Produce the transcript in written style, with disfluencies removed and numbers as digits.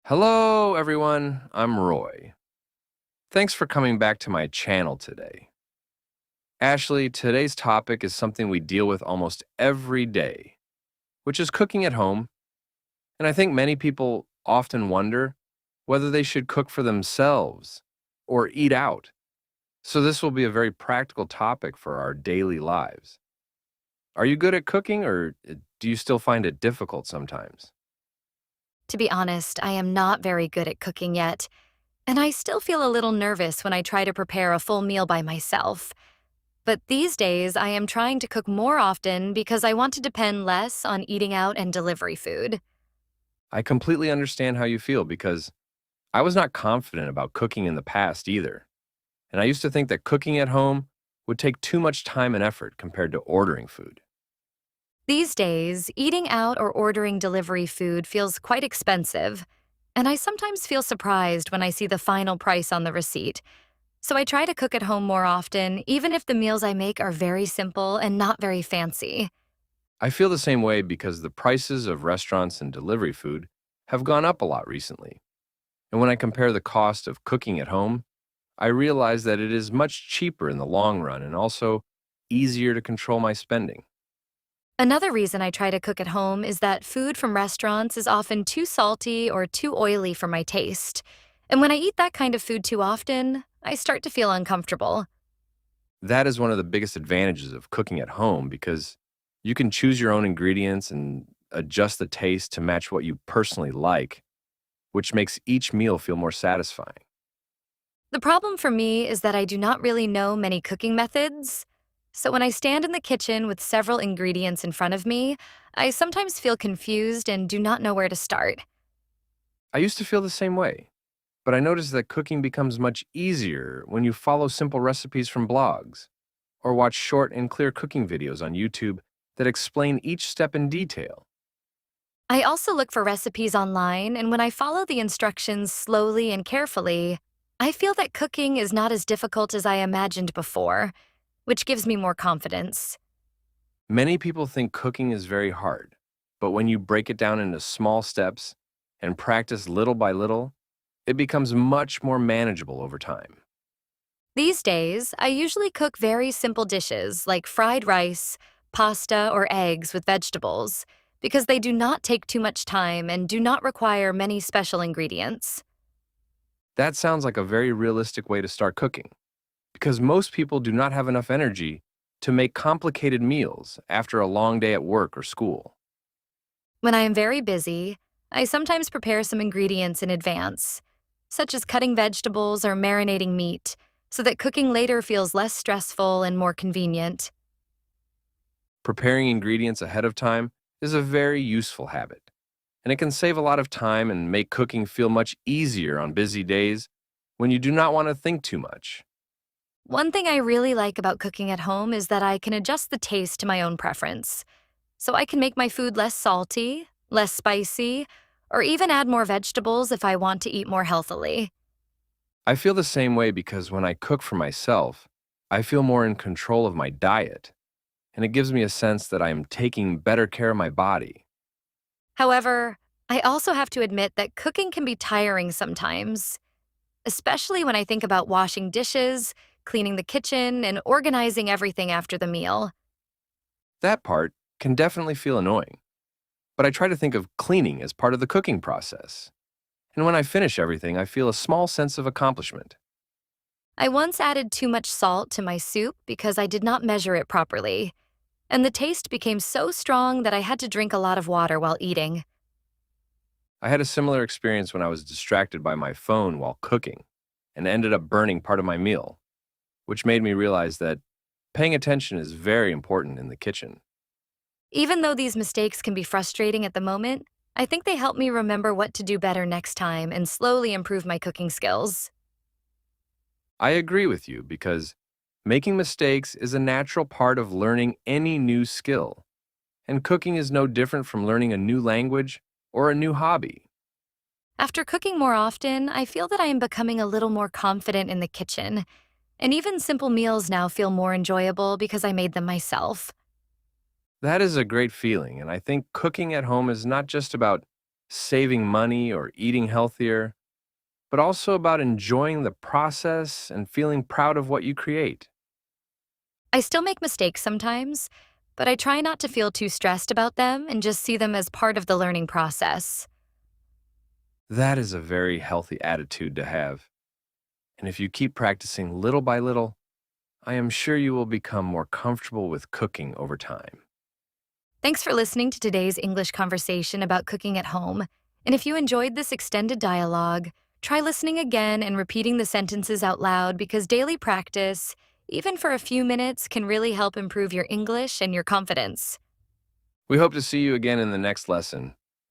Hello, everyone. I'm Roy. Thanks for coming back to my channel today. Ashley, today's topic is something we deal with almost every day, which is cooking at home. And I think many people often wonder whether they should cook for themselves or eat out. So, this will be a very practical topic for our daily lives. Are you good at cooking, or do you still find it difficult sometimes? To be honest, I am not very good at cooking yet, and I still feel a little nervous when I try to prepare a full meal by myself. But these days, I am trying to cook more often because I want to depend less on eating out and delivery food. I completely understand how you feel because I was not confident about cooking in the past either. And I used to think that cooking at home would take too much time and effort compared to ordering food. These days, eating out or ordering delivery food feels quite expensive, and I sometimes feel surprised when I see the final price on the receipt. So I try to cook at home more often, even if the meals I make are very simple and not very fancy. I feel the same way because the prices of restaurants and delivery food have gone up a lot recently. And when I compare the cost of cooking at home, I realize that it is much cheaper in the long run and also easier to control my spending. Another reason I try to cook at home is that food from restaurants is often too salty or too oily for my taste. And when I eat that kind of food too often, I start to feel uncomfortable. That is one of the biggest advantages of cooking at home because you can choose your own ingredients and adjust the taste to match what you personally like, which makes each meal feel more satisfying. The problem for me is that I do not really know many cooking methods. So when I stand in the kitchen with several ingredients in front of me, I sometimes feel confused and do not know where to start. I used to feel the same way, but I noticed that cooking becomes much easier when you follow simple recipes from blogs or watch short and clear cooking videos on YouTube that explain each step in detail. I also look for recipes online, and when I follow the instructions slowly and carefully, I feel that cooking is not as difficult as I imagined before, which gives me more confidence. Many people think cooking is very hard, but when you break it down into small steps and practice little by little, it becomes much more manageable over time. These days, I usually cook very simple dishes like fried rice, pasta, or eggs with vegetables because they do not take too much time and do not require many special ingredients. That sounds like a very realistic way to start cooking, because most people do not have enough energy to make complicated meals after a long day at work or school. When I am very busy, I sometimes prepare some ingredients in advance, such as cutting vegetables or marinating meat, so that cooking later feels less stressful and more convenient. Preparing ingredients ahead of time is a very useful habit, and it can save a lot of time and make cooking feel much easier on busy days when you do not want to think too much. One thing I really like about cooking at home is that I can adjust the taste to my own preference. So I can make my food less salty, less spicy, or even add more vegetables if I want to eat more healthily. I feel the same way because when I cook for myself, I feel more in control of my diet, and it gives me a sense that I am taking better care of my body. However, I also have to admit that cooking can be tiring sometimes, especially when I think about washing dishes, cleaning the kitchen, and organizing everything after the meal. That part can definitely feel annoying, but I try to think of cleaning as part of the cooking process. And when I finish everything, I feel a small sense of accomplishment. I once added too much salt to my soup because I did not measure it properly, and the taste became so strong that I had to drink a lot of water while eating. I had a similar experience when I was distracted by my phone while cooking and ended up burning part of my meal, which made me realize that paying attention is very important in the kitchen. Even though these mistakes can be frustrating at the moment, I think they help me remember what to do better next time and slowly improve my cooking skills. I agree with you because making mistakes is a natural part of learning any new skill, and cooking is no different from learning a new language or a new hobby. After cooking more often, I feel that I am becoming a little more confident in the kitchen, and even simple meals now feel more enjoyable because I made them myself. That is a great feeling, and I think cooking at home is not just about saving money or eating healthier, but also about enjoying the process and feeling proud of what you create. I still make mistakes sometimes, but I try not to feel too stressed about them and just see them as part of the learning process. That is a very healthy attitude to have. And if you keep practicing little by little, I am sure you will become more comfortable with cooking over time. Thanks for listening to today's English conversation about cooking at home. And if you enjoyed this extended dialogue, try listening again and repeating the sentences out loud because daily practice, even for a few minutes, can really help improve your English and your confidence. We hope to see you again in the next lesson.